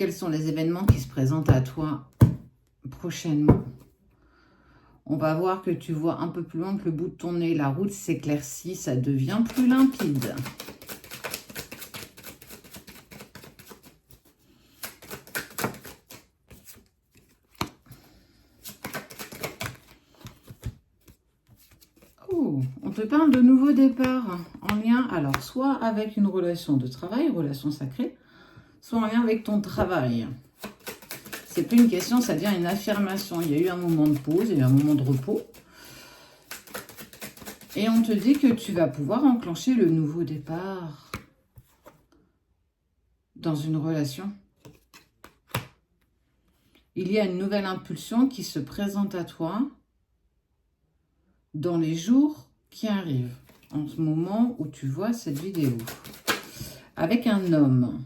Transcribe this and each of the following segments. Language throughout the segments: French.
Quels sont les événements qui se présentent à toi prochainement? On va voir que tu vois un peu plus loin que le bout de ton nez. La route s'éclaircit, ça devient plus limpide. Oh, on te parle de nouveaux départs en lien, alors, soit avec une relation de travail, relation sacrée, soit en lien avec ton travail. C'est plus une question, ça devient une affirmation. Il y a eu un moment de pause, il y a eu un moment de repos. Et on te dit que tu vas pouvoir enclencher le nouveau départ dans une relation. Il y a une nouvelle impulsion qui se présente à toi dans les jours qui arrivent, en ce moment où tu vois cette vidéo. Avec un homme.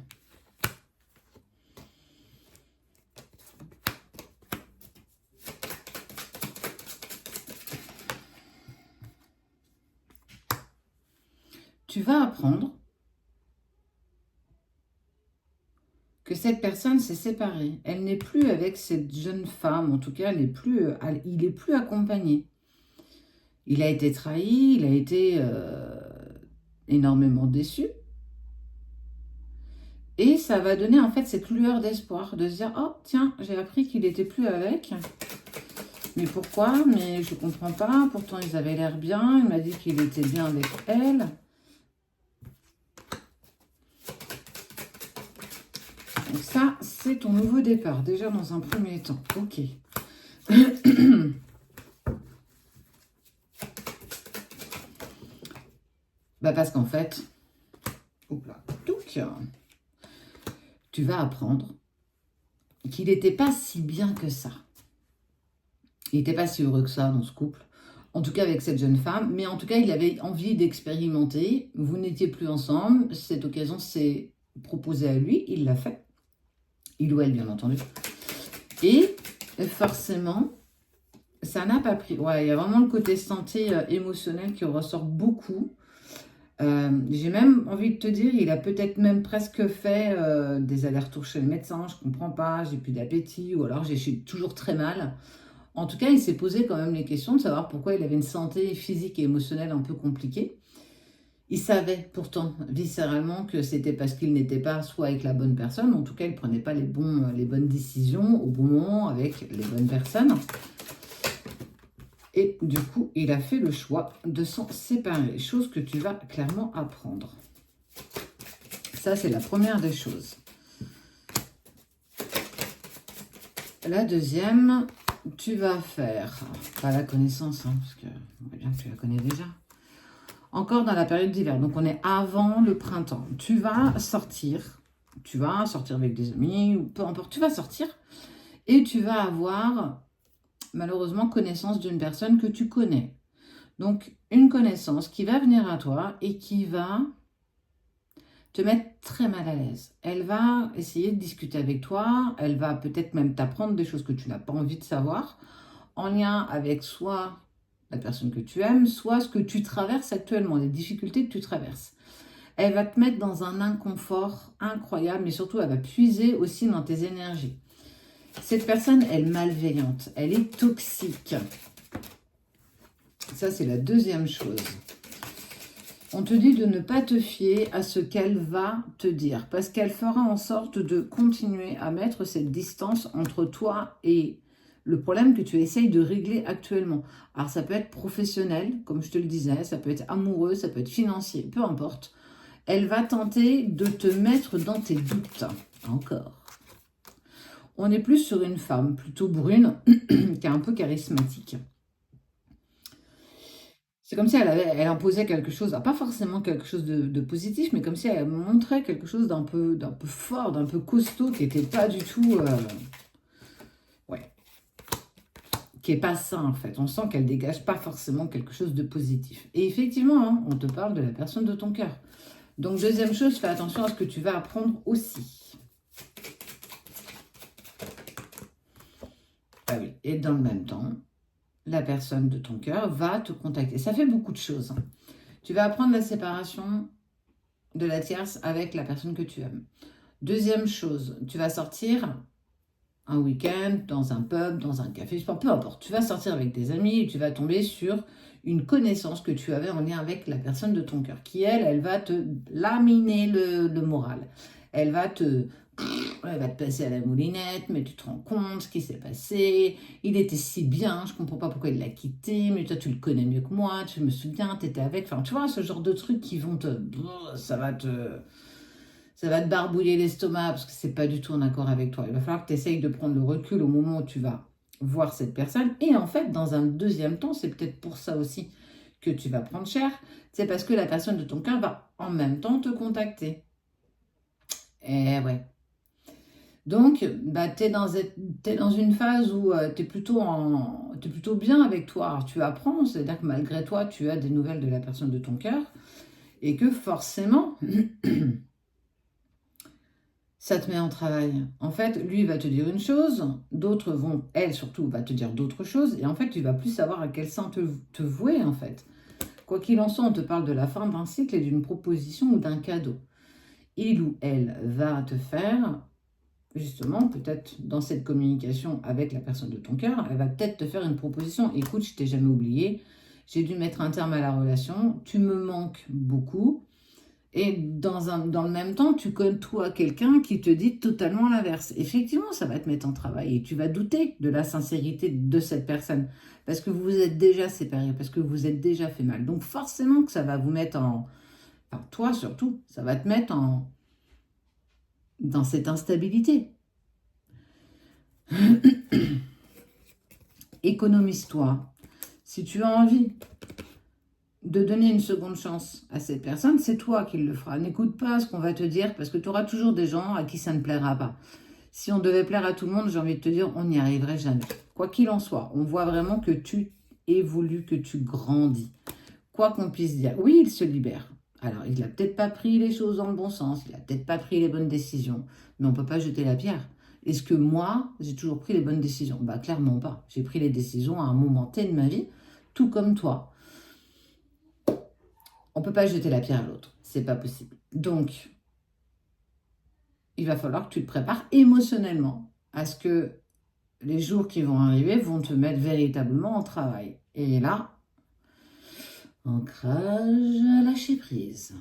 Tu vas apprendre que cette personne s'est séparée. Elle n'est plus avec cette jeune femme, en tout cas, il n'est plus accompagné. Il a été trahi, il a été énormément déçu. Et ça va donner en fait cette lueur d'espoir, de se dire « Oh, tiens, j'ai appris qu'il n'était plus avec. Mais pourquoi? Mais je ne comprends pas. Pourtant, ils avaient l'air bien. Il m'a dit qu'il était bien avec elle. » Donc ça, c'est ton nouveau départ, déjà dans un premier temps. Ok. Bah parce qu'en fait, tu vas apprendre qu'il n'était pas si bien que ça. Il n'était pas si heureux que ça dans ce couple. En tout cas avec cette jeune femme. Mais en tout cas, il avait envie d'expérimenter. Vous n'étiez plus ensemble. Cette occasion s'est proposée à lui. Il l'a fait. Il ou elle, bien entendu. Et forcément, ça n'a pas pris. Ouais, il y a vraiment le côté santé émotionnelle qui ressort beaucoup. J'ai même envie de te dire, il a peut-être même presque fait des allers-retours chez le médecin. Je comprends pas, j'ai plus d'appétit, ou alors j'ai toujours très mal. En tout cas, il s'est posé quand même les questions de savoir pourquoi il avait une santé physique et émotionnelle un peu compliquée. Il savait pourtant viscéralement que c'était parce qu'il n'était pas soit avec la bonne personne, en tout cas il ne prenait pas les bonnes décisions au bon moment avec les bonnes personnes. Et du coup, il a fait le choix de s'en séparer, chose que tu vas clairement apprendre. Ça, c'est la première des choses. La deuxième, tu vas faire, pas la connaissance, parce que on voit bien que tu la connais déjà. Encore dans la période d'hiver, donc on est avant le printemps. Tu vas sortir avec des amis, ou peu importe, tu vas sortir et tu vas avoir malheureusement connaissance d'une personne que tu connais. Donc une connaissance qui va venir à toi et qui va te mettre très mal à l'aise. Elle va essayer de discuter avec toi, elle va peut-être même t'apprendre des choses que tu n'as pas envie de savoir, en lien avec soit la personne que tu aimes, soit ce que tu traverses actuellement, les difficultés que tu traverses. Elle va te mettre dans un inconfort incroyable, mais surtout, elle va puiser aussi dans tes énergies. Cette personne, elle est malveillante, elle est toxique. Ça, c'est la deuxième chose. On te dit de ne pas te fier à ce qu'elle va te dire, parce qu'elle fera en sorte de continuer à mettre cette distance entre toi et le problème que tu essayes de régler actuellement. Alors, ça peut être professionnel, comme je te le disais, ça peut être amoureux, ça peut être financier, peu importe. Elle va tenter de te mettre dans tes doutes, encore. On est plus sur une femme plutôt brune, qui est un peu charismatique. C'est comme si elle imposait quelque chose, pas forcément quelque chose de positif, mais comme si elle montrait quelque chose d'un peu fort, d'un peu costaud, qui n'était pas du tout... qui n'est pas sain en fait. On sent qu'elle dégage pas forcément quelque chose de positif. Et effectivement, hein, on te parle de la personne de ton cœur. Donc deuxième chose, fais attention à ce que tu vas apprendre aussi. Ah oui, et dans le même temps, la personne de ton cœur va te contacter. Ça fait beaucoup de choses. Hein. Tu vas apprendre la séparation de la tierce avec la personne que tu aimes. Deuxième chose, tu vas sortir un week-end dans un pub, dans un café, peu importe. Tu vas sortir avec des amis et tu vas tomber sur une connaissance que tu avais en lien avec la personne de ton cœur, qui elle va te laminer le moral. Elle va te passer à la moulinette, mais tu te rends compte ce qui s'est passé, il était si bien, je comprends pas pourquoi il l'a quitté, mais toi tu le connais mieux que moi, tu me souviens, tu étais avec, enfin tu vois, ce genre de trucs qui vont ça va te barbouiller l'estomac parce que c'est pas du tout en accord avec toi. Il va falloir que tu essayes de prendre le recul au moment où tu vas voir cette personne. Et en fait, dans un deuxième temps, c'est peut-être pour ça aussi que tu vas prendre cher. C'est parce que la personne de ton cœur va en même temps te contacter. Eh ouais. Donc, bah, tu es dans une phase où tu es plutôt bien avec toi. Alors, tu apprends, c'est-à-dire que malgré toi, tu as des nouvelles de la personne de ton cœur et que forcément, ça te met en travail. En fait, lui va te dire une chose, d'autres vont, elle surtout, va te dire d'autres choses, et en fait, tu vas plus savoir à quel sein te vouer, en fait. Quoi qu'il en soit, on te parle de la fin d'un cycle et d'une proposition ou d'un cadeau. Il ou elle va te faire, justement, peut-être dans cette communication avec la personne de ton cœur, elle va peut-être te faire une proposition. Écoute, je t'ai jamais oublié, j'ai dû mettre un terme à la relation, tu me manques beaucoup. Et dans le même temps, tu côtoies quelqu'un qui te dit totalement l'inverse. Effectivement, ça va te mettre en travail et tu vas douter de la sincérité de cette personne parce que vous vous êtes déjà séparés, parce que vous vous êtes déjà fait mal. Donc forcément que ça va vous mettre en... Enfin, toi surtout, ça va te mettre dans cette instabilité. Économise-toi. Si tu as envie de donner une seconde chance à cette personne, c'est toi qui le feras. N'écoute pas ce qu'on va te dire parce que tu auras toujours des gens à qui ça ne plaira pas. Si on devait plaire à tout le monde, j'ai envie de te dire, on n'y arriverait jamais. Quoi qu'il en soit, on voit vraiment que tu évolues, que tu grandis. Quoi qu'on puisse dire, oui, il se libère. Alors, il n'a peut-être pas pris les choses dans le bon sens, il n'a peut-être pas pris les bonnes décisions, mais on ne peut pas jeter la pierre. Est-ce que moi, j'ai toujours pris les bonnes décisions? Bah, clairement pas. J'ai pris les décisions à un moment T de ma vie, tout comme toi. On ne peut pas jeter la pierre à l'autre. C'est pas possible. Donc, il va falloir que tu te prépares émotionnellement à ce que les jours qui vont arriver vont te mettre véritablement en travail. Et là, ancrage, lâcher prise.